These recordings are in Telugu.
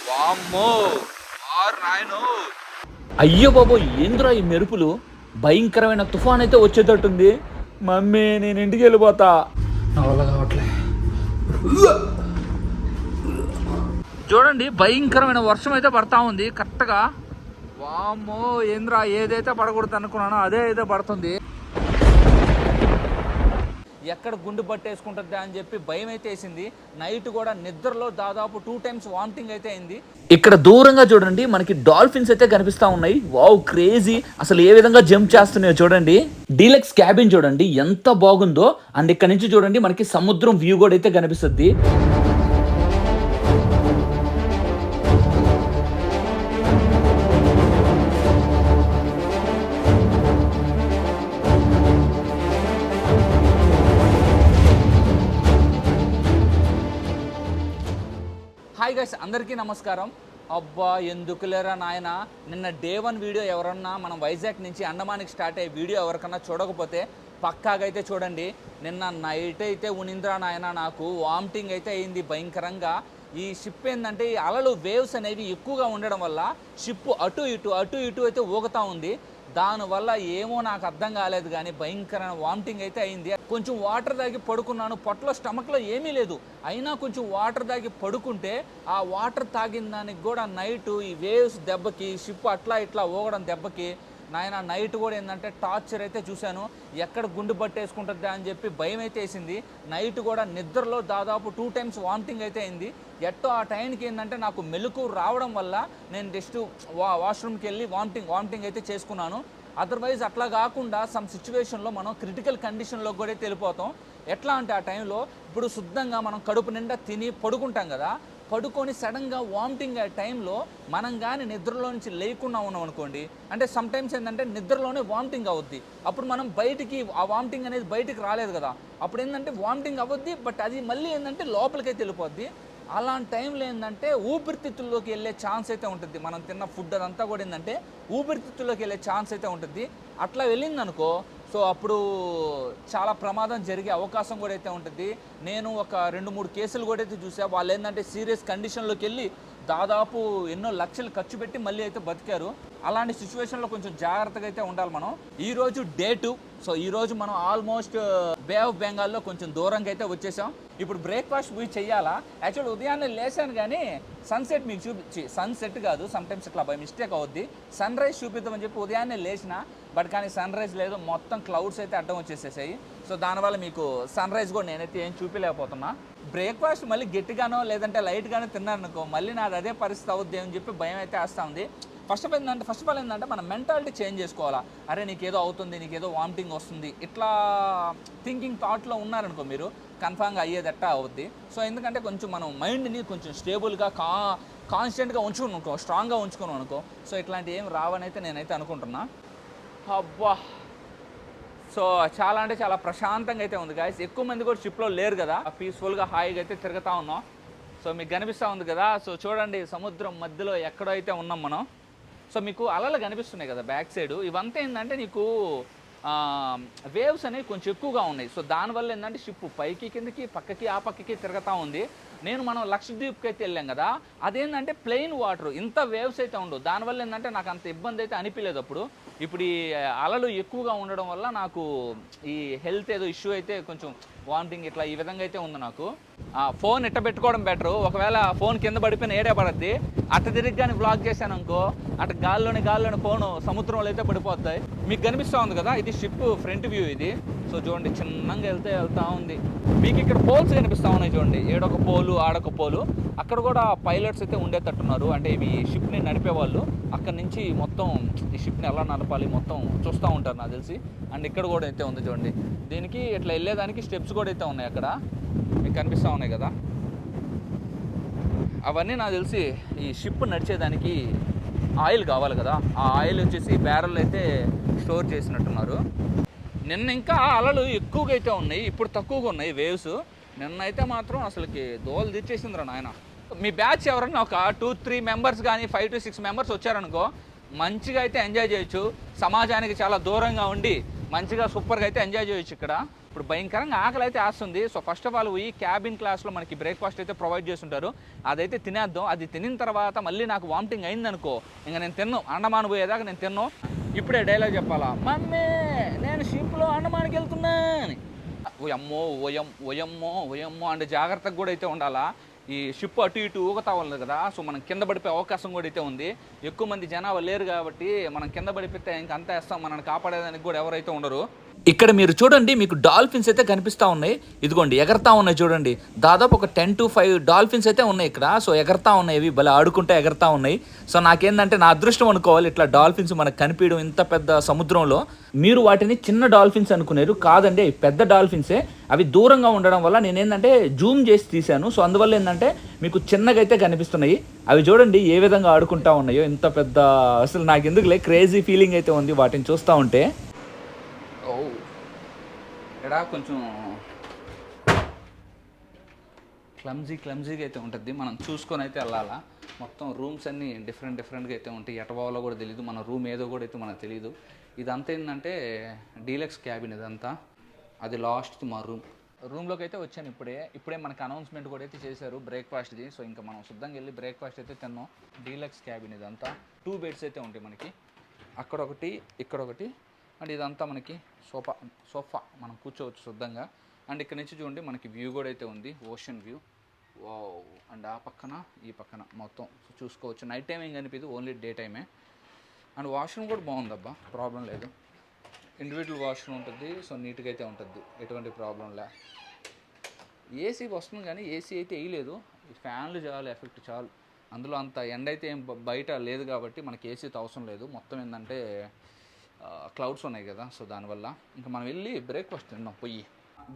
వామ్మో నాయనో, అయ్యో బాబో ఏంద్రా ఈ మెరుపులు, భయంకరమైన తుఫాన్ అయితే వచ్చేటట్టుంది. మమ్మీ నేను ఇంటికి వెళ్ళిపోతా. చూడండి భయంకరమైన వర్షం అయితే పడతా ఉంది కరెక్ట్గా. వామ్మో ఏంద్రా, ఏదైతే పడకూడదు అనుకున్నానో అదే అయితే పడుతుంది. ఎక్కడ గుండు పట్టేసుకుంటుంది అని చెప్పి భయం అయితే వేసింది. నైట్ కూడా నిద్రలో దాదాపు 2 times వామిటింగ్ అయితే అయింది. ఇక్కడ దూరంగా చూడండి మనకి డాల్ఫిన్స్ అయితే కనిపిస్తా ఉన్నాయి. వావ్ క్రేజీ, అసలు ఏ విధంగా జంప్ చేస్తున్నాయో చూడండి. డీలక్స్ క్యాబిన్ చూడండి ఎంత బాగుందో. అండ్ ఇక్కడ నుంచి చూడండి మనకి సముద్రం వ్యూ కూడా అయితే కనిపిస్తుంది. హాయ్ గైస్, అందరికీ నమస్కారం. అబ్బా ఎందుకులేరా నాయన, నిన్న డే 1 వీడియో ఎవరన్నా మనం వైజాగ్ నుంచి అండమానికి స్టార్ట్ అయ్యే వీడియో ఎవరికన్నా చూడకపోతే పక్కాగా అయితే చూడండి. నిన్న నైట్ అయితే ఉనింద్రా నాయన, నాకు వామిటింగ్ అయితే అయింది భయంకరంగా. ఈ షిప్ ఏంటంటే ఈ అలలు వేవ్స్ అనేవి ఎక్కువగా ఉండడం వల్ల షిప్ అటు ఇటు అయితే ఊగుతూ ఉంది. దానివల్ల ఏమో నాకు అర్థం కాలేదు కానీ భయంకరమైన వామిటింగ్ అయితే అయింది. కొంచెం వాటర్ తాగి పడుకున్నాను, పొట్టలో స్టమక్లో ఏమీ లేదు, అయినా కొంచెం వాటర్ తాగి పడుకుంటే ఆ వాటర్ తాగిన దానికి కూడా నైట్ ఈ వేవ్స్ దెబ్బకి షిప్ అట్లా ఇట్లా ఊగడం దెబ్బకి నాయన నైట్ కూడా ఏంటంటే టార్చర్ అయితే చూశాను. ఎక్కడ గుండు పట్టేసుకుంటుందా అని చెప్పి భయం అయితే వేసింది. నైట్ కూడా నిద్రలో దాదాపు 2 times వామిటింగ్ అయితే అయింది. ఎట్టో ఆ టైంకి ఏంటంటే నాకు మెలకు రావడం వల్ల నేను జస్ట్ వాష్రూమ్కి వెళ్ళి వామిటింగ్ అయితే చేసుకున్నాను. అదర్వైజ్ అట్లా కాకుండా సమ్ సిచ్యువేషన్లో మనం క్రిటికల్ కండిషన్లో కూడా వెళ్ళిపోతాం. ఎట్లా అంటే ఆ టైంలో ఇప్పుడు శుద్ధంగా మనం కడుపు నిండా తిని పడుకుంటాం కదా, పడుకొని సడన్గా వామిటింగ్ అయ్యే టైంలో మనం కానీ నిద్రలో నుంచి లేకుండా ఉన్నాం అనుకోండి, అంటే సమ్టైమ్స్ ఏంటంటే నిద్రలోనే వామిటింగ్ అవుద్ది. అప్పుడు మనం బయటికి ఆ వామిటింగ్ అనేది బయటికి రాలేదు కదా, అప్పుడు ఏంటంటే వామిటింగ్ అవ్వద్ది, బట్ అది మళ్ళీ ఏంటంటే లోపలికైతే వెళ్ళిపోద్ది. అలాంటి టైంలో ఏంటంటే ఊపిరితిత్తుల్లోకి వెళ్ళే ఛాన్స్ అయితే ఉంటుంది. మనం తిన్న ఫుడ్ అదంతా కూడా ఏంటంటే ఊపిరితిత్తుల్లోకి వెళ్ళే ఛాన్స్ అయితే ఉంటుంది. అట్లా వెళ్ళిందనుకో, సో అప్పుడు చాలా ప్రమాదం జరిగే అవకాశం కూడా అయితే ఉంటుంది. నేను ఒక 2-3 కేసులు కూడా అయితే చూసా. వాళ్ళు ఏంటంటే సీరియస్ కండిషన్లోకి వెళ్ళి దాదాపు ఎన్నో లక్షలు ఖర్చు పెట్టి మళ్ళీ అయితే బతికారు. అలాంటి సిచ్యువేషన్లో కొంచెం జాగ్రత్తగా అయితే ఉండాలి మనం. ఈరోజు డే 2. సో ఈరోజు మనం ఆల్మోస్ట్ బే ఆఫ్ బెంగాల్లో కొంచెం దూరంగా అయితే వచ్చేసాం. ఇప్పుడు బ్రేక్ఫాస్ట్ పోయి చెయ్యాలా. యాక్చువల్లీ ఉదయాన్నే లేచాను కానీ సన్సెట్ మీకు చూపించి, సన్సెట్ కాదు సమ్టైమ్స్ ఇట్లా బై మిస్టేక్ అవుద్ది, సన్ రైజ్ చూపిద్దామని చెప్పి ఉదయాన్నే లేచిన, బట్ కానీ సన్ రైజ్ లేదు, మొత్తం క్లౌడ్స్ అయితే అడ్డం వచ్చేసేసాయి. సో దానివల్ల మీకు సన్ రైజ్ కూడా నేనైతే ఏం చూపించలేకపోతున్నా. బ్రేక్ఫాస్ట్ మళ్ళీ గట్టిగానో లేదంటే లైట్గానో తిన్నాను అనుకో, మళ్ళీ నాది అదే పరిస్థితి అవుద్ది అని చెప్పి భయం అయితే వేస్తూ ఉంది. ఫస్ట్ ఆఫ్ ఆల్ ఏంటంటే మన మెంటాలిటీ చేంజ్ చేసుకోవాలా. అరే నీకేదో అవుతుంది, నీకేదో వామిటింగ్ వస్తుంది, ఇట్లా థింకింగ్ థాట్లో ఉన్నారనుకో మీరు, కన్ఫామ్గా అయ్యేది ఎట్టా అవుద్ది. సో ఎందుకంటే కొంచెం మనం మైండ్ని కొంచెం స్టేబుల్గా కాన్స్టెంట్గా ఉంచుకున్నానుకో, స్ట్రాంగ్గా ఉంచుకున్నాం అనుకో, సో ఇట్లాంటి ఏం రావని అయితే నేనైతే అనుకుంటున్నా. అబ్బా, సో చాలా అంటే చాలా ప్రశాంతంగా అయితే ఉంది గాయస్. ఎక్కువ మంది కూడా షిప్లో లేరు కదా, పీస్ఫుల్గా హాయిగా అయితే తిరుగుతూ ఉన్నాం. సో మీకు కనిపిస్తూ ఉంది కదా, సో చూడండి సముద్రం మధ్యలో ఎక్కడో అయితే ఉన్నాం మనం. సో మీకు అలలు కనిపిస్తున్నాయి కదా బ్యాక్ సైడ్, ఇవంతా ఏంటంటే నీకు వేవ్స్ అనేవి కొంచెం ఎక్కువగా ఉన్నాయి. సో దానివల్ల ఏంటంటే షిప్ పైకి కిందకి పక్కకి ఆ పక్కకి తిరుగుతూ ఉంది. మనం లక్షద్వీప్కి అయితే వెళ్ళాం కదా, అదేంటంటే ప్లెయిన్ వాటర్, ఇంత వేవ్స్ అయితే ఉండవు. దానివల్ల ఏంటంటే నాకు అంత ఇబ్బంది అయితే అనిపించలేదు. ఇప్పుడు ఈ అలలు ఎక్కువగా ఉండడం వల్ల నాకు ఈ హెల్త్ ఏదో ఇష్యూ అయితే కొంచెం వామిటింగ్ ఇట్లా ఈ విధంగా అయితే ఉంది నాకు. ఫోన్ ఇట్ట పెట్టుకోవడం బెటరు. ఒకవేళ ఫోన్ కింద పడిపోయిన ఏడే పడద్ది, అట్ట తిరిగి కానీ బ్లాక్ చేశాను అనుకో, అటు గాల్లోని ఫోను సముద్రంలో అయితే పడిపోతాయి. మీకు కనిపిస్తూ ఉంది కదా, ఇది షిప్ ఫ్రంట్ వ్యూ ఇది. సో చూడండి చిన్నగా వెళ్తూ ఉంది. మీకు ఇక్కడ పోల్స్ కనిపిస్తూ ఉన్నాయి చూడండి, ఏడొక పోలు ఆడొక పోలు. అక్కడ కూడా పైలట్స్ అయితే ఉండేటట్టున్నారు, అంటే ఇవి షిప్ని నడిపేవాళ్ళు. అక్కడ నుంచి మొత్తం ఈ షిప్ని ఎలా నడపాలి మొత్తం చూస్తూ ఉంటారు నాకు తెలిసి. అండ్ ఇక్కడ కూడా అయితే ఉంది చూడండి, దీనికి ఇట్లా వెళ్ళేదానికి స్టెప్స్ కూడా అయితే ఉన్నాయి అక్కడ, మీకు కనిపిస్తూ ఉన్నాయి కదా. అవన్నీ నాకు తెలిసి ఈ షిప్ నడిచేదానికి ఆయిల్ కావాలి కదా, ఆ ఆయిల్ వచ్చేసి బ్యారెల్ అయితే స్టోర్ చేసినట్టున్నారు. నిన్న ఇంకా అలలు ఎక్కువగా అయితే ఉన్నాయి, ఇప్పుడు తక్కువగా ఉన్నాయి వేవ్స్. నిన్న అయితే మాత్రం అసలుకి దోలు తీర్చేసిందిరా నాయన. మీ బ్యాచ్ ఎవరన్నా ఒక 2-3 మెంబర్స్ కానీ 5-6 మెంబర్స్ వచ్చారనుకో, మంచిగా అయితే ఎంజాయ్ చేయొచ్చు. సమాజానికి చాలా దూరంగా ఉండి మంచిగా సూపర్గా అయితే ఎంజాయ్ చేయొచ్చు ఇక్కడ. ఇప్పుడు భయంకరంగా ఆకలి అయితే వేస్తుంది. సో ఫస్ట్ ఆఫ్ ఆల్ ఈ క్యాబిన్ క్లాస్లో మనకి బ్రేక్ఫాస్ట్ అయితే ప్రొవైడ్ చేస్తుంటారు, అదైతే తినేద్దాం. అది తినిన తర్వాత మళ్ళీ నాకు వామిటింగ్ అయిందనుకో, ఇంకా నేను తిన్నాను, అండమాన్ పోయేదాకా నేను తిన్నాను. ఇప్పుడే డైలాగ్ చెప్పాలా, మమ్మీ నేను షిప్లో అండమాన్కి వెళ్తున్నా అని. ఓయమ్మో ఓయమ్మో అంటే జాగ్రత్తగా కూడా అయితే ఉండాలా. ఈ షిప్ అటు ఇటు ఊగుతా ఉన్నది కదా, సో మనం కింద పడిపోయే అవకాశం కూడా అయితే ఉంది. ఎక్కువ మంది జనాభా లేరు కాబట్టి మనం కింద పడిపోతే ఇంక అంతా వేస్తాం, మనల్ని కాపాడేదానికి కూడా ఎవరైతే ఉండరు. ఇక్కడ మీరు చూడండి, మీకు డాల్ఫిన్స్ అయితే కనిపిస్తూ ఉన్నాయి. ఇదిగోండి ఎగరతా ఉన్నాయి చూడండి, దాదాపు ఒక 10 to 5 డాల్ఫిన్స్ అయితే ఉన్నాయి ఇక్కడ. సో ఎగరతా ఉన్నాయి, ఇవి భలే ఆడుకుంటే ఎగరతా ఉన్నాయి. సో నాకేందంటే నా అదృష్టం అనుకోవాలి ఇట్లా డాల్ఫిన్స్ మనకు కనిపించడం ఇంత పెద్ద సముద్రంలో. మీరు వాటిని చిన్న డాల్ఫిన్స్ అనుకునేరు, కాదండి పెద్ద డాల్ఫిన్సే. అవి దూరంగా ఉండడం వల్ల నేనేంటంటే జూమ్ చేసి తీశాను. సో అందువల్ల ఏంటంటే మీకు చిన్నగా అయితే కనిపిస్తున్నాయి. అవి చూడండి ఏ విధంగా ఆడుకుంటా ఉన్నాయో, ఇంత పెద్ద, అసలు నాకు ఎందుకులే క్రేజీ ఫీలింగ్ అయితే ఉంది వాటిని చూస్తూ ఉంటే. ఇక్కడ కొంచెం క్లమ్జీగా అయితే ఉంటుంది, మనం చూసుకొని అయితే వెళ్ళాలా. మొత్తం రూమ్స్ అన్నీ డిఫరెంట్గా అయితే ఉంటాయి, ఎటవాలో కూడా తెలియదు, మన రూమ్ ఏదో కూడా అయితే మనకు తెలియదు. ఇదంతా ఏంటంటే డీలక్స్ క్యాబిన్ ఇదంతా, అది లాస్ట్ మా రూమ్లోకి అయితే వచ్చాను. ఇప్పుడే మనకు అనౌన్స్మెంట్ కూడా అయితే చేశారు బ్రేక్ఫాస్ట్ది. సో ఇంకా మనం శుద్ధంగా వెళ్ళి బ్రేక్ఫాస్ట్ అయితే తిన్నాం. డీలక్స్ క్యాబిన్ ఇదంతా, 2 బెడ్స్ అయితే ఉంటాయి మనకి, అక్కడ ఒకటి ఇక్కడ ఒకటి. అండ్ ఇదంతా మనకి సోఫా మనం కూర్చోవచ్చు శుద్ధంగా. అండ్ ఇక్కడ నుంచి చూడండి మనకి వ్యూ కూడా అయితే ఉంది, ఓషన్ వ్యూ. వావ్. అండ్ ఆ పక్కన ఈ పక్కన మొత్తం చూసుకోవచ్చు. నైట్ టైం ఏం కనిపించదు, ఓన్లీ డే టైమే. అండ్ వాష్రూమ్ కూడా బాగుందబ్బా, ప్రాబ్లం లేదు. ఇండివిజువల్ వాష్రూమ్ ఉంటుంది, సో నీట్గా అయితే ఉంటుంది, ఎటువంటి ప్రాబ్లం లే. ఏసీ వస్తుంది కానీ ఏసీ అయితే వేయలేదు, ఫ్యాన్లు చాలు, ఎఫెక్ట్ చాలు. అందులో అంత ఎండ అయితే ఏం బయట లేదు కాబట్టి మనకి ఏసీతో అవసరం లేదు. మొత్తం ఏంటంటే క్లౌడ్స్ ఉన్నాయి కదా, సో దానివల్ల ఇంకా మనం వెళ్ళి బ్రేక్ఫాస్ట్ తిన్నాం పోయి.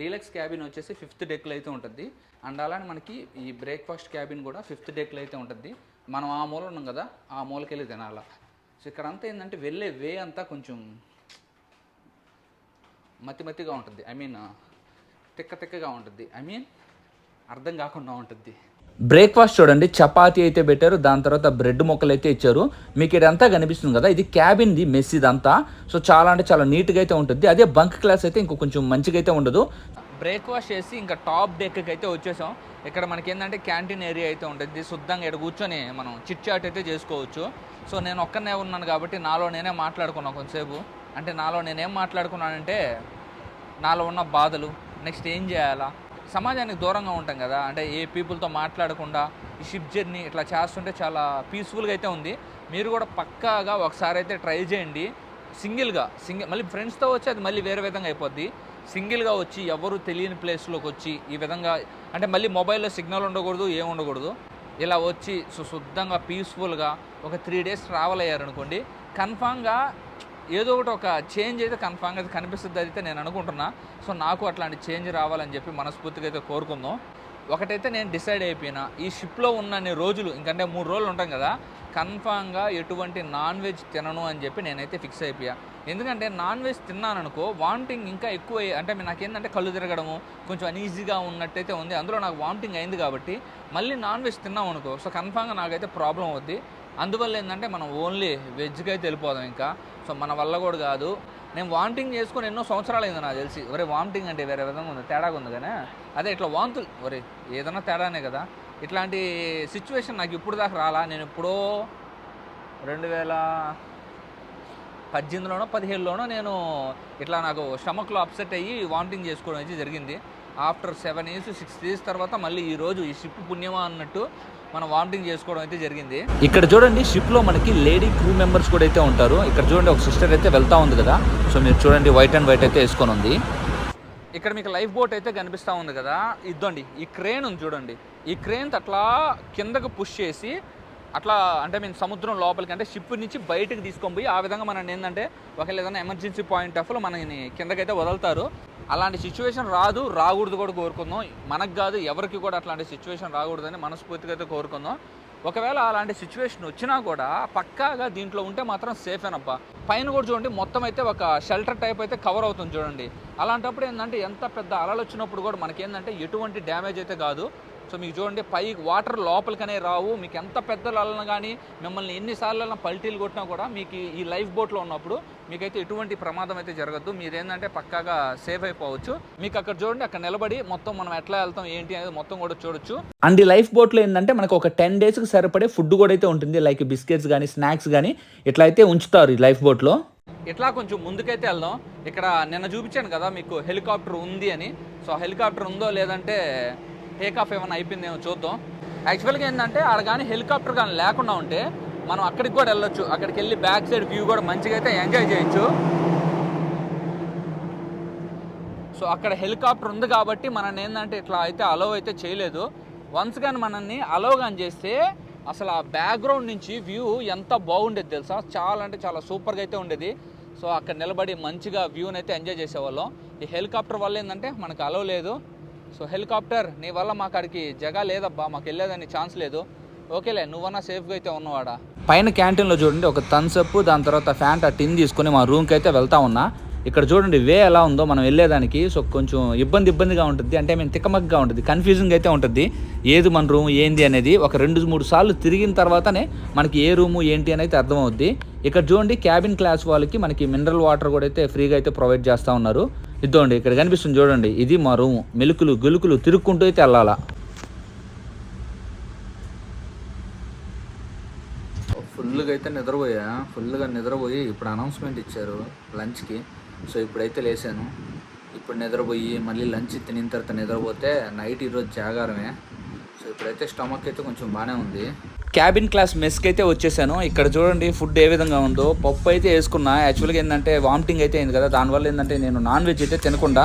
డీలక్స్ క్యాబిన్ వచ్చేసి 5th డెక్లో అయితే ఉంటుంది. అండ్ అలానే మనకి ఈ బ్రేక్ఫాస్ట్ క్యాబిన్ కూడా 5th డెక్లో అయితే ఉంటుంది. మనం ఆ మూల ఉన్నాం కదా, ఆ మూలకి వెళ్ళి తినాలా. సో ఇక్కడ అంతా ఏంటంటే వెళ్ళే వే అంతా కొంచెం మతిగా ఉంటుంది, తిక్కగా ఉంటుంది, అర్థం కాకుండా ఉంటుంది. బ్రేక్ఫాస్ట్ చూడండి, చపాతీ అయితే పెట్టారు, దాని తర్వాత బ్రెడ్ ముక్కలు అయితే ఇచ్చారు. మీకు ఇదంతా కనిపిస్తుంది కదా, ఇది క్యాబిన్ది మెస్ ఇదంతా. సో చాలా అంటే చాలా నీట్గా అయితే ఉంటుంది. అదే బంక్ క్లాస్ అయితే ఇంకో కొంచెం మంచిగా అయితే ఉండదు. బ్రేక్ఫాస్ట్ చేసి ఇంకా టాప్ డెక్కి అయితే వచ్చేసాం. ఇక్కడ మనకి ఏంటంటే క్యాంటీన్ ఏరియా అయితే ఉంటుంది, శుద్ధంగా ఇక్కడ కూర్చొని మనం చిట్ చాట్ అయితే చేసుకోవచ్చు. సో నేను ఒక్కనే ఉన్నాను కాబట్టి నాలో నేనే మాట్లాడుకున్నాను కొంతసేపు. అంటే నాలో నేనేం మాట్లాడుకున్నానంటే నాలో ఉన్న బాధలు, నెక్స్ట్ ఏం చేయాలా, సమాజానికి దూరంగా ఉంటాం కదా, అంటే ఏ పీపుల్తో మాట్లాడకుండా ఈ షిప్ జర్నీ ఇట్లా చేస్తుంటే చాలా పీస్ఫుల్గా అయితే ఉంది. మీరు కూడా పక్కాగా ఒకసారి అయితే ట్రై చేయండి. సింగిల్ మళ్ళీ ఫ్రెండ్స్తో వచ్చి అది మళ్ళీ వేరే విధంగా అయిపోద్ది. సింగిల్గా వచ్చి ఎవరు తెలియని ప్లేస్లోకి వచ్చి ఈ విధంగా, అంటే మళ్ళీ మొబైల్లో సిగ్నల్ ఉండకూడదు, ఏం ఉండకూడదు, ఇలా వచ్చి శుద్ధంగా పీస్ఫుల్గా ఒక 3 days ట్రావెల్ అయ్యారనుకోండి, కన్ఫామ్గా ఏదో ఒకటి ఒక చేంజ్ అయితే కన్ఫామ్గా కనిపిస్తుంది అయితే నేను అనుకుంటున్నా. సో నాకు అట్లాంటి చేంజ్ రావాలని చెప్పి మనస్ఫూర్తిగా అయితే కోరుకుందాం. ఒకటైతే నేను డిసైడ్ అయిపోయినా, ఈ షిప్లో ఉన్నన్ని రోజులు, ఇంకంటే 3 రోజులు ఉంటాం కదా, కన్ఫామ్గా ఎటువంటి నాన్ వెజ్ తినను అని చెప్పి నేనైతే ఫిక్స్ అయిపోయా. ఎందుకంటే నాన్ వెజ్ తిన్నాననుకో వామిటింగ్ ఇంకా ఎక్కువ, అంటే నాకేంటంటే కళ్ళు తిరగడము, కొంచెం అనీజీగా ఉన్నట్టయితే ఉంది. అందులో నాకు వామిటింగ్ అయింది కాబట్టి మళ్ళీ నాన్ వెజ్ తిన్నాం అనుకో, సో కన్ఫామ్గా నాకైతే ప్రాబ్లం అవుద్ది. అందువల్ల ఏంటంటే మనం ఓన్లీ వెజ్కి అయితే వెళ్ళిపోదాం ఇంకా. సో మన వల్ల కూడా కాదు. నేను వామిటింగ్ చేసుకొని ఎన్నో సంవత్సరాలు అయింది నాకు తెలిసి. ఒరే వామిటింగ్ అంటే వేరే విధంగా ఉంది, తేడాగా ఉంది కానీ అదే ఇట్లా వాంతులు, ఒరే ఏదన్నా తేడానే కదా. ఇట్లాంటి సిచ్యువేషన్ నాకు ఇప్పుడు దాకా రాలా. నేను ఎప్పుడో 2018లోనో 17లోనో నేను ఇట్లా నాకు స్టమక్లో అప్సెట్ అయ్యి వామిటింగ్ చేసుకోవడం అయితే జరిగింది. ఆఫ్టర్ 7 years 6 years తర్వాత మళ్ళీ ఈరోజు ఈ షిప్ పుణ్యమా అన్నట్టు మనం వామిటింగ్ చేసుకోవడం అయితే జరిగింది. ఇక్కడ చూడండి షిప్లో మనకి లేడీ క్రూ మెంబర్స్ కూడా అయితే ఉంటారు. ఇక్కడ చూడండి ఒక సిస్టర్ అయితే వెళ్తూ ఉంది కదా, సో మీరు చూడండి వైట్ అండ్ వైట్ అయితే వేసుకొని ఉంది. ఇక్కడ మీకు లైఫ్ బోట్ అయితే కనిపిస్తూ ఉంది కదా, ఇద్దండి ఈ క్రేన్ ఉంది చూడండి. ఈ క్రేన్ అట్లా కిందకు పుష్ చేసి అట్లా, అంటే సముద్రం లోపలికి, అంటే షిప్ నుంచి బయటకు తీసుకొని పోయి ఆ విధంగా మనం ఏంటంటే ఒకవేళ ఏదైనా ఎమర్జెన్సీ పాయింట్ ఆఫ్లో మనని కిందకైతే వదులుతారు. అలాంటి సిచ్యువేషన్ రాకూడదు కూడా కోరుకుందాం. మనకు కాదు ఎవరికి కూడా అట్లాంటి సిచ్యువేషన్ రాకూడదని మనస్ఫూర్తిగా అయితే కోరుకుందాం. ఒకవేళ అలాంటి సిచ్యువేషన్ వచ్చినా కూడా పక్కాగా దీంట్లో ఉంటే మాత్రం సేఫేనబ్బా. పైన కూడా చూడండి మొత్తం అయితే ఒక షెల్టర్ టైప్ అయితే కవర్ అవుతుంది చూడండి. అలాంటప్పుడు ఏంటంటే ఎంత పెద్ద అలలు వచ్చినప్పుడు కూడా మనకేంటంటే ఎటువంటి డ్యామేజ్ అయితే కాదు. సో మీకు చూడండి పై వాటర్ లోపలికనే రావు. మీకు ఎంత పెద్ద అలన కానీ మిమ్మల్ని ఎన్నిసార్లు పల్టీలు కొట్టినా కూడా మీకు ఈ లైఫ్ బోట్లో ఉన్నప్పుడు మీకైతే ఎటువంటి ప్రమాదం అయితే జరగద్దు. మీరేంటంటే పక్కాగా సేఫ్ అయిపోవచ్చు. మీకు అక్కడ చూడండి, అక్కడ నిలబడి మొత్తం మనం ఎట్లా వెళ్తాం ఏంటి అనేది మొత్తం కూడా చూడొచ్చు. అండ్ ఈ లైఫ్ బోట్లో ఏంటంటే మనకు ఒక 10 డేస్కి సరిపడే ఫుడ్ కూడా అయితే ఉంటుంది. లైక్ బిస్కెట్స్ కానీ స్నాక్స్ కానీ ఇట్లా అయితే ఉంచుతారు ఈ లైఫ్ బోట్లో. ఇట్లా కొంచెం ముందుకైతే వెళ్దాం. ఇక్కడ నిన్న చూపించాను కదా మీకు హెలికాప్టర్ ఉంది అని. సో హెలికాప్టర్ ఉందో లేదంటే టేక్ ఆఫ్ ఏమైనా అయిపోయిందేమో చూద్దాం. యాక్చువల్గా ఏంటంటే ఆడ కానీ హెలికాప్టర్ కానీ లేకుండా ఉంటే మనం అక్కడికి కూడా వెళ్ళొచ్చు. అక్కడికి వెళ్ళి బ్యాక్ సైడ్ వ్యూ కూడా మంచిగా అయితే ఎంజాయ్ చేయొచ్చు. సో అక్కడ హెలికాప్టర్ ఉంది కాబట్టి మనల్ని ఏంటంటే ఇట్లా అయితే అలో అయితే చేయలేదు. వన్స్ కానీ మనల్ని అలో కానీ చేస్తే అసలు ఆ బ్యాక్గ్రౌండ్ నుంచి వ్యూ ఎంత బాగుండేది తెలుసా. చాలా అంటే చాలా సూపర్గా అయితే ఉండేది. సో అక్కడ నిలబడి మంచిగా వ్యూని అయితే ఎంజాయ్ చేసేవాళ్ళం. ఈ హెలికాప్టర్ వల్ల ఏంటంటే మనకు అలో లేదు. సో హెలికాప్టర్ నీ వల్ల మాకు అక్కడికి జగా లేదబ్బా, మాకు వెళ్ళేదని ఛాన్స్ లేదు. ఓకేలే, నువ్వన్నా సేఫ్గా అయితే ఉన్నవాడా. పైన క్యాంటీన్లో చూడండి ఒక థమ్స్అప్, దాని తర్వాత ఫ్యాంటా టిన్ తీసుకొని మా రూమ్కి అయితే వెళ్తా ఉన్నా. ఇక్కడ చూడండి వే ఎలా ఉందో మనం వెళ్ళేదానికి. సో కొంచెం ఇబ్బందిగా ఉంటుంది, అంటే మేము తిక్కమక్కగా ఉంటుంది, కన్ఫ్యూజింగ్ అయితే ఉంటుంది ఏది మన రూమ్ ఏంది అనేది. ఒక 2-3 సార్లు తిరిగిన తర్వాతనే మనకి ఏ రూము ఏంటి అని అయితే అర్థమవుద్ది. ఇక్కడ చూడండి క్యాబిన్ క్లాస్ వాళ్ళకి మనకి మినరల్ వాటర్ కూడా అయితే ఫ్రీగా అయితే ప్రొవైడ్ చేస్తూ ఉన్నారు. ఇద్దండి ఇక్కడ కనిపిస్తుంది చూడండి, ఇది మా రూము. మెలుకులు గులుకులు తిరుక్కుంటూ అయితే వెళ్ళాలా. ఫుల్గా అయితే ఫుల్గా నిద్రపోయి ఇప్పుడు అనౌన్స్మెంట్ ఇచ్చారు లంచ్కి. సో ఇప్పుడైతే లేసాను. ఇప్పుడు నిద్రపోయి మళ్ళీ లంచ్ తినిన తర్వాత నిద్రపోతే నైట్ ఈరోజు జాగారమే. సో ఇప్పుడైతే స్టమక్ అయితే కొంచెం బాగానే ఉంది. క్యాబిన్ క్లాస్ మెస్కి అయితే వచ్చేసాను. ఇక్కడ చూడండి ఫుడ్ ఏ విధంగా ఉందో. పప్పు అయితే వేసుకున్నా. యాక్చువల్గా ఏంటంటే వామిటింగ్ అయితే అయింది కదా, దానివల్ల ఏంటంటే నేను నాన్ వెజ్ అయితే తినకుండా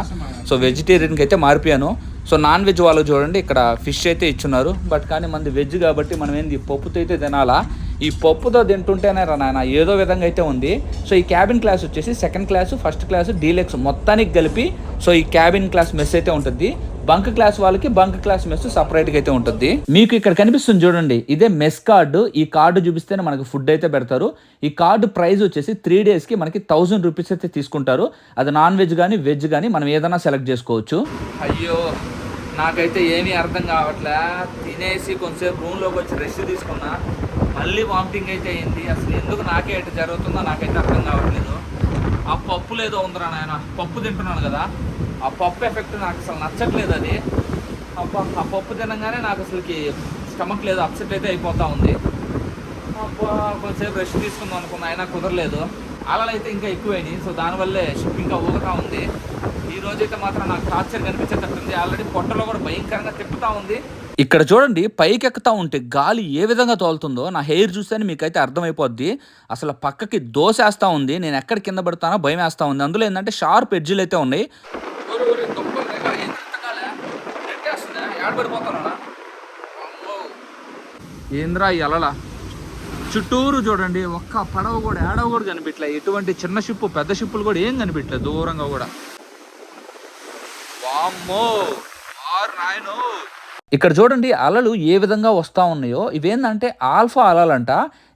సో వెజిటేరియన్కి అయితే మారిపోయాను. సో నాన్ వెజ్ వాళ్ళు చూడండి ఇక్కడ ఫిష్ అయితే ఇచ్చున్నారు. బట్ కానీ మనది వెజ్ కాబట్టి మనం ఏంది పప్పుతో అయితే తినాలా. ఈ పప్పుతో తింటుంటేనే నాయన ఏదో విధంగా అయితే ఉంది. సో ఈ క్యాబిన్ క్లాస్ వచ్చేసి second class, first class, deluxe మొత్తానికి కలిపి సో ఈ క్యాబిన్ క్లాస్ మెస్ అయితే ఉంటుంది. బంక్ క్లాస్ వాళ్ళకి బంక్ క్లాస్ మెస్ సపరేట్గా అయితే ఉంటుంది. మీకు ఇక్కడ కనిపిస్తుంది చూడండి, ఇదే మెస్ కార్డు. ఈ కార్డు చూపిస్తేనే మనకు ఫుడ్ అయితే పెడతారు. ఈ కార్డు ప్రైస్ వచ్చేసి 3 డేస్కి మనకి 1000 రూపీస్ అయితే తీసుకుంటారు. అది నాన్ వెజ్ కానీ వెజ్ కానీ మనం ఏదైనా సెలెక్ట్ చేసుకోవచ్చు. అయ్యో నాకైతే ఏమీ అర్థం కావట్లే. తినేసి కొంచెంసేపు రూమ్లోకి వచ్చి రెస్ట్ తీసుకున్నా, మళ్ళీ వామిటింగ్ అయితే అయింది. అసలు ఎందుకు నాకే ఎటు జరుగుతుందో నాకైతే అర్థం కావట్లేదు. ఆ పప్పు లేదో ఉందిరా నాయన, పప్పు తింటున్నాను కదా, ఆ పప్పు ఎఫెక్ట్ నాకు అసలు నచ్చట్లేదు. అది ఆ పప్పు తినగానే నాకు అసలుకి స్టమక్ లేదు, అప్సెట్ అయితే అయిపోతూ ఉంది. కొంచెంసేపు రెస్ట్ తీసుకుందాం అనుకున్నా, అయినా కుదరలేదు. అలలు అయితే ఇంకా ఎక్కువైనాయి. సో దానివల్లే షిప్ ఇంకా ఊగుతూ ఉంది. ఈ రోజైతే మాత్రం నాకు టార్చర్ కనిపించేటట్టుంది. ఆల్రెడీ పొట్టలో కూడా భయంకరంగా తిప్పుతూ ఉంది. ఇక్కడ చూడండి పైకి ఎక్కుతా ఉంటే గాలి ఏ విధంగా తోలుతుందో నా హెయిర్ చూస్తేనే మీకైతే అర్థమైపోద్ది. అసలు పక్కకి దోసేస్తూ ఉంది. నేను ఎక్కడ కింద పడతానో భయం వేస్తూ ఉంది. అందులో ఏంటంటే షార్ప్ ఎడ్జీలు అయితే ఉన్నాయి. ఏంద్రా ఈ అలల చుట్టూరు చూడండి, ఒక్క పడవ కూడా ఏడవ కూడా కనిపించలే. ఎటువంటి చిన్న షిప్పు పెద్ద షిప్పులు కూడా ఏం కనిపించలేదు దూరంగా కూడా. వామ్మో నాయనో. ఇక్కడ చూడండి అలలు ఏ విధంగా వస్తూ ఉన్నాయో. ఇవేంటంటే ఆల్ఫా అలలంట.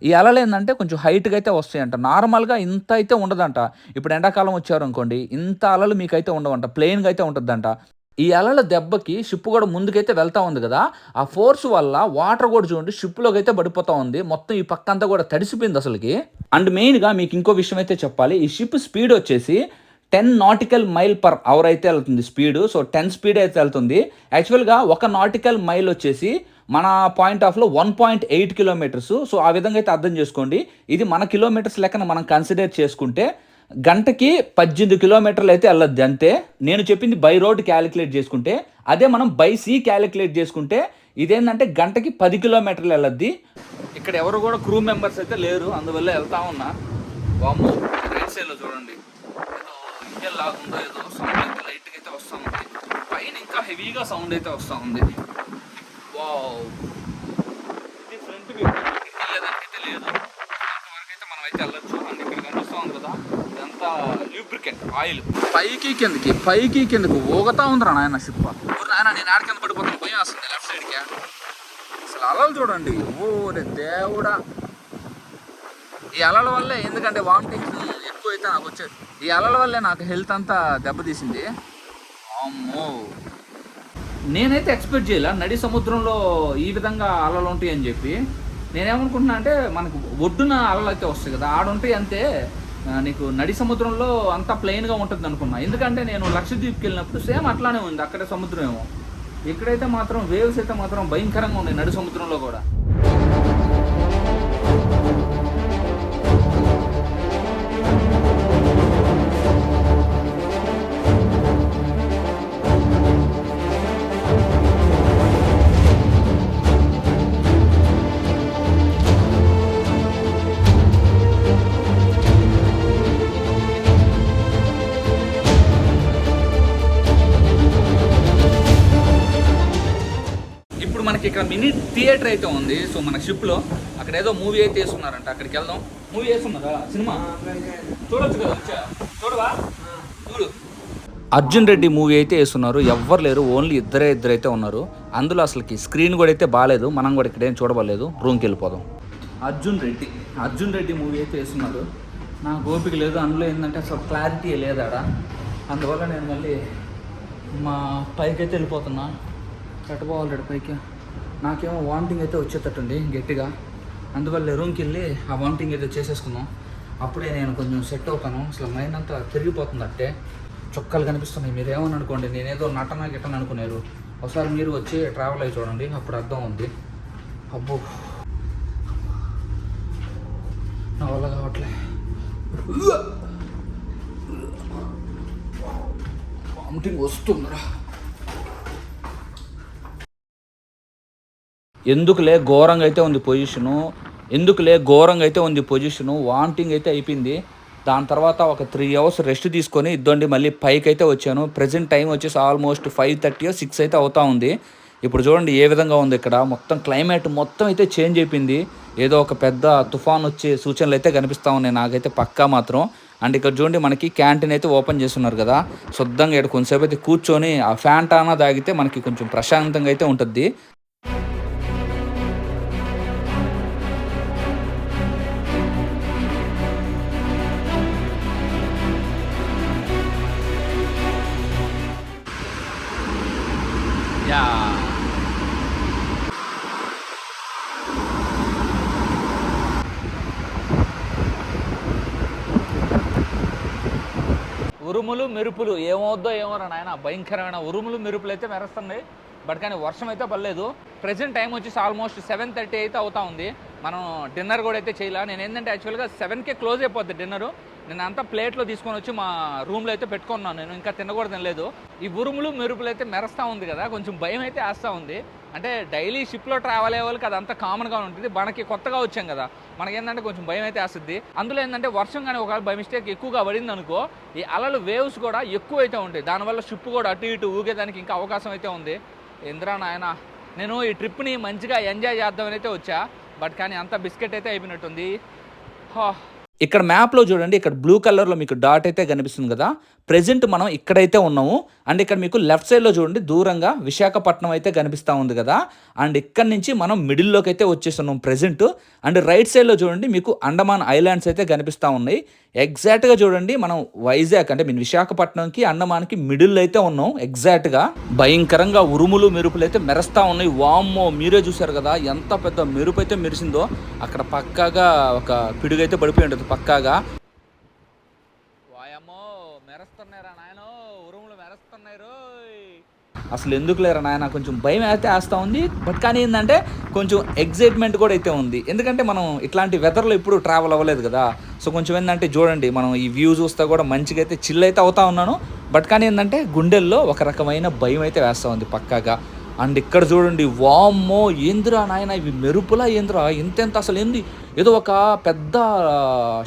ఈ అలలు ఏంటంటే కొంచెం హైట్గా అయితే వస్తాయంట. నార్మల్గా ఇంత అయితే ఉండదంట. ఇప్పుడు ఎండాకాలం వచ్చారు అనుకోండి, ఇంత అలలు మీకైతే ఉండవంట, ప్లెయిన్గా అయితే ఉంటుందంట. ఈ అలల దెబ్బకి షిప్ కూడా ముందుకైతే వెళ్తా ఉంది కదా, ఆ ఫోర్స్ వల్ల వాటర్ కూడా చూడండి షిప్లోకి అయితే పడిపోతా ఉంది. మొత్తం ఈ పక్క అంతా కూడా తడిసిపోయింది అసలుకి. అండ్ మెయిన్గా మీకు ఇంకో విషయం అయితే చెప్పాలి. ఈ షిప్ స్పీడ్ వచ్చేసి 10 నాటికల్ మైల్ పర్ అవర్ అయితే వెళ్తుంది స్పీడు. సో 10 స్పీడ్ అయితే వెళ్తుంది. యాక్చువల్గా 1 నాటికల్ మైల్ వచ్చేసి మన పాయింట్ ఆఫ్లో 1.8 కిలోమీటర్స్. సో ఆ విధంగా అయితే అర్థం చేసుకోండి. ఇది మన కిలోమీటర్స్ లెక్కన మనం కన్సిడర్ చేసుకుంటే గంటకి 18 కిలోమీటర్లు అయితే వెళ్ళొద్ది అంతే. నేను చెప్పింది బై రోడ్ క్యాలిక్యులేట్ చేసుకుంటే. అదే మనం బై సీ క్యాలిక్యులేట్ చేసుకుంటే ఇదేంటంటే గంటకి 10 కిలోమీటర్లు వెళ్ళొద్ది. ఇక్కడ ఎవరు కూడా క్రూ మెంబర్స్ అయితే లేరు, అందువల్ల వెళ్తా ఉన్నా. వామ్మో రైట్ సైడ్లో చూడండి ఏదో ఇంజన్ లాగుందో ఏదో సౌండ్ అయితే లైట్గా అయితే వస్తూ ఉంది. పైన ఇంకా హెవీగా సౌండ్ అయితే వస్తూ ఉంది. వావ్, ఇది ఫ్రంట్ వ్యూ. వెళ్ళేదానికైతే లేదు, వరకు అయితే మనం అయితే వెళ్ళొచ్చు. అండ్ ఇక్కడ కనిపిస్తూ ఉంది కదా, ఇదంతా లూబ్రికెంట్ ఆయిల్. పైకి కిందకు ఊగుతా ఉందిరా నాయన షిప్. నాయన నేను ఆడ కింద పడిపోతాను, భయం వస్తుంది లెఫ్ట్ సైడ్కి. అసలు అలలు చూడండి, ఓరే దేవుడా. ఈ అలల వల్లే, ఎందుకంటే వామిటింగ్స్ ఎక్కువ అయితే నాకు వచ్చేది, ఈ అలల వల్లే నాకు హెల్త్ అంతా దెబ్బతీసింది. అమ్మో నేనైతే ఎక్స్పెక్ట్ చేయాల నడి సముద్రంలో ఈ విధంగా అలలు ఉంటాయి అని చెప్పి. నేనేమనుకుంటున్నా అంటే మనకు ఒడ్డున అలలు అయితే వస్తాయి కదా, ఆడుంటాయి అంతే. నీకు నడి సముద్రంలో అంతా ప్లెయిన్గా ఉంటుంది అనుకున్నా. ఎందుకంటే నేను లక్షద్వీప్కి వెళ్ళినప్పుడు సేమ్ అట్లానే ఉంది, అక్కడే సముద్రం ఏమో. ఇక్కడైతే మాత్రం వేవ్స్ అయితే మాత్రం భయంకరంగా ఉన్నాయి నడి సముద్రంలో కూడా. మనకి ఇక్కడ మినీ థియేటర్ అయితే ఉంది. సో మన షిప్లో అక్కడ ఏదో మూవీ అయితే వేస్తున్నారంట, అక్కడికి వెళ్దాం. మూవీ వేస్తున్నారా? సినిమా చూడొచ్చు కదా, చూడవా? చూడు. అర్జున్ రెడ్డి మూవీ అయితే వేస్తున్నారు. ఎవ్వరు లేరు, ఓన్లీ ఇద్దరైతే ఉన్నారు. అందులో అసలుకి స్క్రీన్ కూడా అయితే బాగాలేదు, మనం కూడా ఇక్కడ ఏం చూడబడలేదు. రూమ్కి వెళ్ళిపోదాం. అర్జున్ రెడ్డి మూవీ అయితే వేస్తున్నారు. నాకు ఓపిక లేదు, అందులో ఏంటంటే అసలు క్లారిటీ లేదాడ. అందువల్ల నేను మళ్ళీ మా పైకి అయితే వెళ్ళిపోతున్నా. కట్టుకోవాలి పైకి. నాకేమో వామిటింగ్ అయితే వచ్చేటట్టుంది గట్టిగా. అందువల్ల రూమ్కి వెళ్ళి ఆ వామిటింగ్ అయితే చేసేసుకున్నాం. అప్పుడే నేను కొంచెం సెట్ అవుతాను. అసలు మైండ్ అంతా తిరిగిపోతుంది. అట్టే చొక్కాలు కనిపిస్తున్నాయి. మీరు ఏమని అనుకోండి, నేనేదో నటన గిట్టని అనుకున్నారు. ఒకసారి మీరు వచ్చి ట్రావెల్ అయ్యి చూడండి, అప్పుడు అర్థం ఉంది. అబ్బో నా వల్ల కావట్లే. వామిటింగ్ వస్తుందిరా. ఎందుకులే ఘోరంగా అయితే ఉంది పొజిషను. వామిటింగ్ అయితే అయిపోయింది. దాని తర్వాత ఒక 3 hours రెస్ట్ తీసుకొని ఇద్దండి మళ్ళీ పైకి అయితే వచ్చాను. ప్రజెంట్ టైం వచ్చేసి ఆల్మోస్ట్ 5:30 or 6 అయితే అవుతా ఉంది. ఇప్పుడు చూడండి ఏ విధంగా ఉంది ఇక్కడ. మొత్తం క్లైమేట్ మొత్తం అయితే చేంజ్ అయిపోయింది. ఏదో ఒక పెద్ద తుఫాన్ వచ్చే సూచనలు అయితే కనిపిస్తూ ఉన్నాయి నాకైతే పక్కా మాత్రం. అండ్ ఇక్కడ చూడండి మనకి క్యాంటీన్ అయితే ఓపెన్ చేస్తున్నారు కదా. శుద్ధంగా ఇక్కడ కొంచెంసేపు అయితే కూర్చొని ఆ ఫ్యాంటానా తాగితే మనకి కొంచెం ప్రశాంతంగా అయితే ఉంటుంది. ఉరుములు మెరుపులు ఏమవుద్దో ఏమోరా నాయన, భయంకరమైన ఉరుములు మెరుపులు అయితే మెరుస్తున్నాయి. బట్ కానీ వర్షం అయితే పడలేదు. ప్రజెంట్ టైం వచ్చేసి ఆల్మోస్ట్ 7:30 అయితే అవుతా ఉంది. మనం డిన్నర్ కూడా అయితే చేయాలి. నేను ఏంటంటే యాక్చువల్గా 7కే క్లోజ్ అయిపోద్ది డిన్నరు. నేను అంతా ప్లేట్లో తీసుకొని వచ్చి మా రూమ్లో అయితే పెట్టుకున్నాను. నేను ఇంకా తినకూడదు తినలేదు. ఈ ఉరుములు మెరుపులు అయితే మెరుస్తూ ఉంది కదా, కొంచెం భయం అయితే వేస్తూ ఉంది. అంటే డైలీ షిప్లో ట్రావెల్ అయ్యే వాళ్ళకి అదంతా కామన్గా ఉంటుంది. మనకి కొత్తగా వచ్చాం కదా, మనకేంటంటే కొంచెం భయం అయితే వేస్తుంది. అందులో ఏంటంటే వర్షం కానీ ఒకవేళ బై మిస్టేక్ ఎక్కువగా పడింది అనుకో, ఈ అలలు వేవ్స్ కూడా ఎక్కువ అయితే ఉంటాయి. దానివల్ల షిప్ కూడా అటు ఇటు ఊగేదానికి ఇంకా అవకాశం అయితే ఉంది. ఇంద్రా నాయన, నేను ఈ ట్రిప్ని మంచిగా ఎంజాయ్ చేద్దామని అయితే వచ్చా. బట్ కానీ అంత బిస్కెట్ అయితే అయిపోయినట్టుంది. ఇక్కడ మ్యాప్లో చూడండి, ఇక్కడ బ్లూ కలర్లో మీకు డాట్ అయితే కనిపిస్తుంది కదా. ప్రెజెంట్ మనం ఇక్కడైతే ఉన్నాము. అండ్ ఇక్కడ మీకు లెఫ్ట్ సైడ్లో చూడండి దూరంగా విశాఖపట్నం అయితే కనిపిస్తూ ఉంది కదా. అండ్ ఇక్కడ నుంచి మనం మిడిల్లోకి అయితే వచ్చేస్తున్నాం ప్రెజెంట్. అండ్ రైట్ సైడ్లో చూడండి మీకు అండమాన్ ఐలాండ్స్ అయితే కనిపిస్తూ ఉన్నాయి. ఎగ్జాక్ట్గా చూడండి మనం వైజాగ్ అంటే మీ విశాఖపట్నంకి అండమాన్కి మిడిల్ అయితే ఉన్నాం ఎగ్జాక్ట్గా. భయంకరంగా ఉరుములు మెరుపులు అయితే మెరుస్తూ ఉన్నాయి. వామ్మో, మీరే చూసారు కదా ఎంత పెద్ద మెరుపు అయితే మెరిసిందో. అక్కడ పక్కాగా ఒక పిడుగైతే పడిపోయి ఉంటుంది పక్కాగా. మెరుస్తున్నారా నాయన, ఉరుములు మెరుస్తున్నాయి రోయ్. అసలు ఎందుకు లేరా నాయన, కొంచెం భయం అయితే వేస్తూ ఉంది. బట్ కానీ ఏంటంటే కొంచెం ఎగ్జైట్మెంట్ కూడా అయితే ఉంది. ఎందుకంటే మనం ఇట్లాంటి వెదర్లో ఇప్పుడు ట్రావెల్ అవ్వలేదు కదా. సో కొంచెం ఏంటంటే చూడండి మనం ఈ వ్యూ చూస్తే కూడా మంచిగా అయితే చిల్ అయితే అవుతా ఉన్నాను. బట్ కానీ ఏంటంటే గుండెల్లో ఒక రకమైన భయం అయితే వేస్తూ ఉంది పక్కాగా. అండ్ ఇక్కడ చూడండి, వామ్మో ఏందిరా నాయన, ఇవి మెరుపులా ఏందిరా, ఇంతెంత అసలు ఏంది, ఏదో ఒక పెద్ద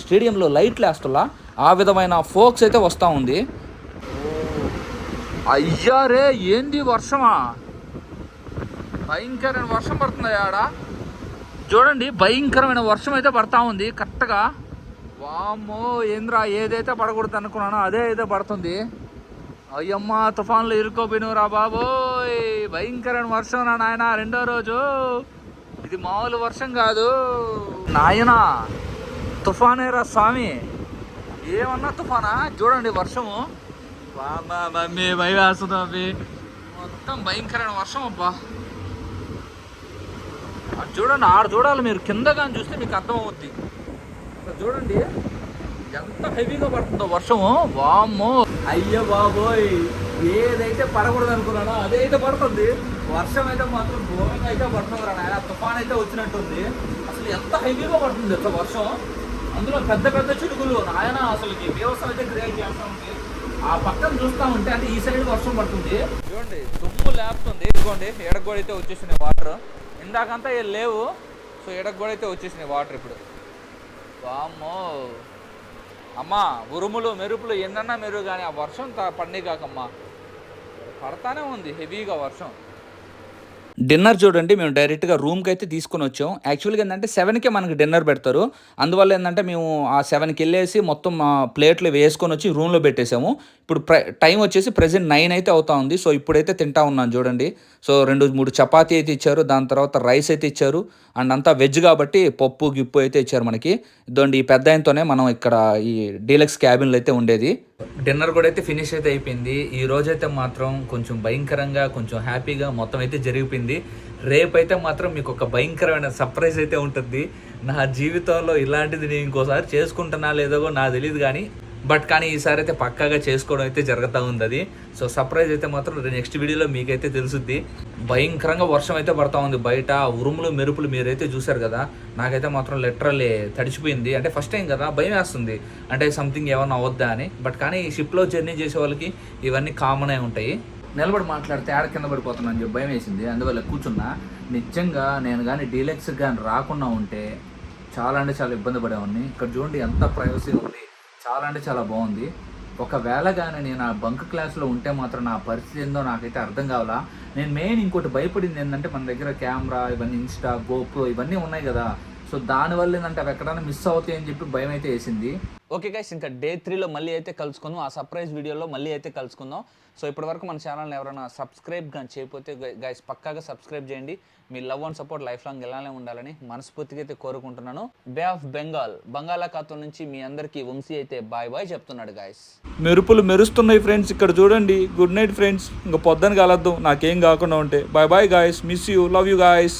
స్టేడియంలో లైట్లు వేస్తులా ఆ విధమైన ఫోక్స్ అయితే వస్తూ ఉంది. అయ్యారే ఏంది వర్షమా, భయంకరమైన వర్షం పడుతుంది ఆడ. చూడండి భయంకరమైన వర్షం అయితే పడతా ఉంది కరెక్ట్గా. వామ్మో ఏంద్రా, ఏదైతే పడకూడదు అనుకున్నానో అదే అయితే పడుతుంది. అయ్యమ్మ, తుఫాన్లు ఇరుక్కోపోయినరా బాబోయ్, భయంకరమైన వర్షం రా నాయన. రెండో రోజు ఇది మామూలు వర్షం కాదు నాయనా, తుఫానేరా స్వామి. ఏమన్నా తుఫానా, చూడండి వర్షము. మమ్మీ భయం వేస్తుంది. మొత్తం భయంకరమైన వర్షం అబ్బా. అది చూడండి, ఆడ చూడాలి మీరు, కింద కానీ చూస్తే మీకు అర్థమవుద్ది. ఇక్కడ చూడండి ఎంత హెవీగా పడుతుందో వర్షము. వామ్మో, అయ్యో బాబోయ్, ఏదైతే పడకూడదు అనుకున్నానో అదైతే పడుతుంది. వర్షం అయితే మాత్రం ఘోరంగా అయితే పడుతుంది రా నాయన. తుఫాన్ అయితే వచ్చినట్టుంది. అసలు ఎంత హెవీగా పడుతుంది అసలు వర్షం, అందులో పెద్ద పెద్ద చినుకులు నాయన. అసలు వ్యవసాయం అయితే క్రియేట్ చేస్తూ ఉంది. ఆ పక్కన చూస్తూ ఉంటే అంటే ఈ సైడ్ వర్షం పడుతుంది. చూడండి దుమ్ము లేపుతుంది. ఇదిగోండి ఎడకు కూడా అయితే వచ్చేసినాయి వాటర్. ఇందాకంతా ఏం లేవు, సో ఎడకు కూడా అయితే వచ్చేసినాయి వాటర్ ఇప్పుడు. వామ్మో అమ్మా, ఉరుములు మెరుపులు ఎన్నన్నా మెరుగు, కానీ ఆ వర్షం పడినాయి కాకమ్మా, పడతానే ఉంది హెవీగా వర్షం. డిన్నర్ చూడండి, మేము డైరెక్ట్గా రూమ్కి అయితే తీసుకొని వచ్చాం. యాక్చువల్గా ఏంటంటే 7కే మనకి డిన్నర్ పెడతారు. అందువల్ల ఏంటంటే మేము ఆ 7కి వెళ్ళేసి మొత్తం ప్లేట్లు వేసుకొని వచ్చి రూమ్లో పెట్టేసాము. ఇప్పుడు టైం వచ్చేసి ప్రెజెంట్ 9 అయితే అవుతా ఉంది. సో ఇప్పుడైతే తింటా ఉన్నాను చూడండి. సో 2-3 చపాతీ అయితే ఇచ్చారు, దాని తర్వాత రైస్ అయితే ఇచ్చారు. అండ్ అంతా వెజ్ కాబట్టి పప్పు గిప్పు అయితే ఇచ్చారు మనకి. ఇదండి ఈ పెద్ద ఆయనతోనే మనం ఇక్కడ ఈ డీలక్స్ క్యాబిన్లో అయితే ఉండేది. డిన్నర్ కూడా అయితే ఫినిష్ అయితే అయిపోయింది. ఈ రోజైతే మాత్రం కొంచెం భయంకరంగా, కొంచెం హ్యాపీగా మొత్తం అయితే జరిగిపోయింది. రేపైతే మాత్రం మీకు ఒక భయంకరమైన సర్ప్రైజ్ అయితే ఉంటుంది. నా జీవితంలో ఇలాంటిది నేను ఇంకోసారి చేసుకుంటున్నా లేదో నాకు తెలియదు కానీ ఈసారి అయితే పక్కాగా చేసుకోవడం అయితే జరుగుతూ ఉంది అది. సో సర్ప్రైజ్ అయితే మాత్రం నెక్స్ట్ వీడియోలో మీకైతే తెలుసుద్ది. భయంకరంగా వర్షం అయితే పడతా ఉంది బయట. ఉరుములు మెరుపులు మీరైతే చూసారు కదా. నాకైతే మాత్రం లిటరల్లీ తడిచిపోయింది. అంటే ఫస్ట్ టైం కదా, భయం వేస్తుంది, అంటే సంథింగ్ ఏమన్నా అవద్దా అని. కానీ ఈ షిప్లో జర్నీ చేసే వాళ్ళకి ఇవన్నీ కామన్ అయి ఉంటాయి. నిలబడి మాట్లాడితే ఆడ కింద పడిపోతున్నాను చెప్పి భయం వేసింది, అందువల్ల కూర్చున్నా. నిజంగా నేను కానీ డీలక్స్ కానీ రాకుండా ఉంటే చాలా అంటే చాలా ఇబ్బంది పడేవాడిని. ఇక్కడ చూడండి ఎంత ప్రైవసీ ఉంది, చాలా అంటే చాలా బాగుంది. ఒకవేళ కానీ నేను ఆ బంక్ క్లాస్లో ఉంటే మాత్రం నా పరిస్థితి ఏందో నాకైతే అర్థం కావాలా. నేను మెయిన్ ఇంకోటి భయపడింది ఏంటంటే, మన దగ్గర కెమెరా ఇవన్నీ, ఇన్స్టా, గోప్రో ఇవన్నీ ఉన్నాయి కదా. సో దానివల్ల ఏంటంటే అవి ఎక్కడైనా మిస్ అవుతాయి అని చెప్పి భయం అయితే వేసింది. ఓకే గైస్, ఇంకా డే 3లో మళ్ళీ అయితే కలుసుకుందాం. ఆ సర్ప్రైజ్ వీడియోలో మళ్ళీ అయితే కలుసుకుందాం. సో ఇప్పటివరకు మన ఛానల్ని ఎవరైనా సబ్స్క్రైబ్ కానీ చేయకపోతే గైస్ పక్కాగా సబ్స్క్రైబ్ చేయండి. మీ love and support life long ఇలానే ఉండాలని మనస్ఫూర్తిగా అయితే కోరుకుంటున్నాను. బే ఆఫ్ బెంగాల్, బంగాళాఖాతం నుంచి మీ అందరికీ వంశీ అయితే బాయ్ బాయ్ చెప్తున్నాడు గైస్. మెరుపులు మెరుస్తున్నాయి ఫ్రెండ్స్, ఇక్కడ చూడండి. గుడ్ నైట్ ఫ్రెండ్స్, ఇంకా పొద్దున కలద్దాం నాకేం కాకుండా ఉంటే. Bye bye guys, miss you, love you guys.